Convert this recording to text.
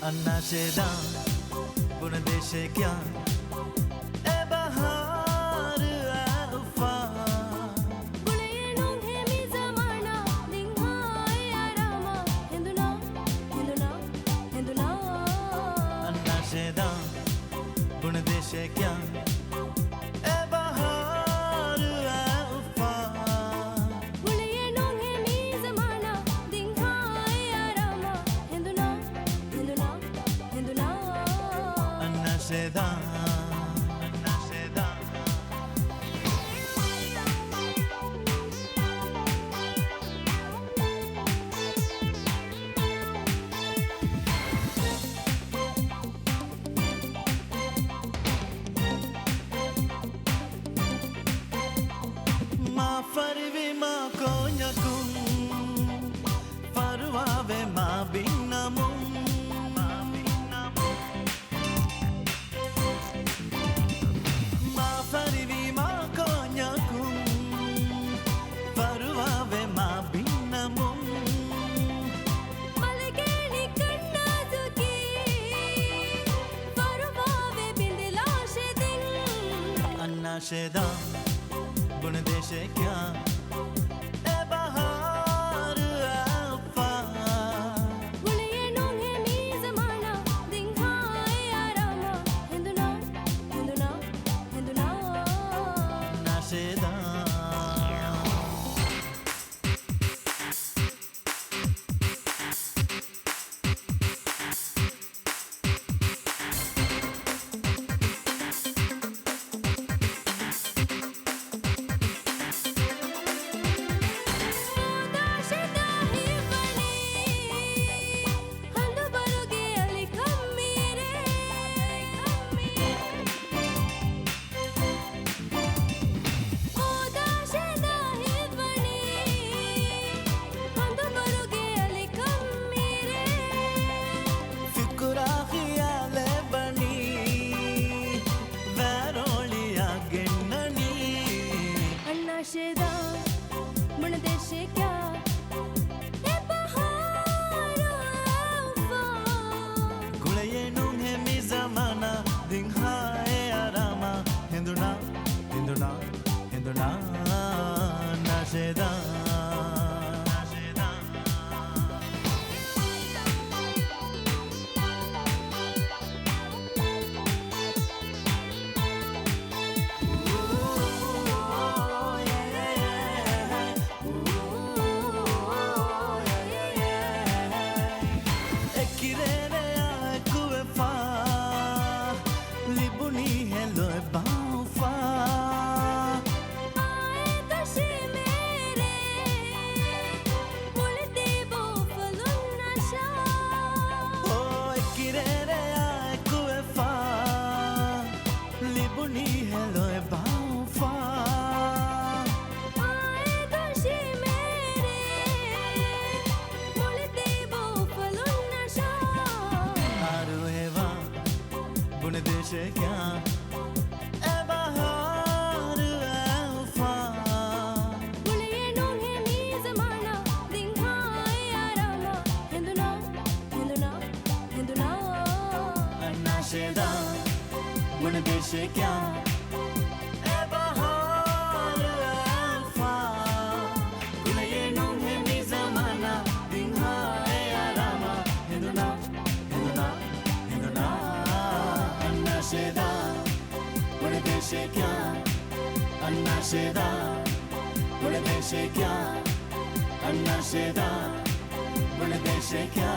अन्ना शेदा बुन देशे क्या ए बहार ए उफा अन्ना शेदा बुन देशे क्या ए बहार ए उफा अन्ना शेदा Farvi ma konyakum farwave ma binamum ma farvi ma konyakum farwave ma binamum malgeni kannazuki farwave bindla shedin anna sheda बुन देशे क्या ए बहार ए उफा गुलिये नोंगे मी ज़माना दिखाए आरामा हिंदुना हिंदुना हिंदुना नाशेदा शेदा बुन देशे क्या ए बहार उफा गुलिये नोंगे मी ज़माना दिखाए आरामा हिंदुना हिंदुना हिंदुना नाशेदा libuni hello baufa आए दशे मेरे मुलते वो फलुन नशा o kirere ay kuefa libuni hello baufa आए दशे मेरे मुलते वो फलुन नशा aru heva बुन देशे क्या ए बहार ए उफा गुलिये नोंगे मी ज़माना दिखाए आरामा हिंदुना हिंदुना हिंदुना अन्ना शेदा बुन देशे क्या ए बहार ए उफा गुलिये नोंगे मी ज़माना दिखाए आरामा हिंदुना हिंदुना हिंदुना अन्ना शेदा बुन देशे क्या अन्ना शेदा बुन देशे क्या अन्ना शेदा बुन देशे क्या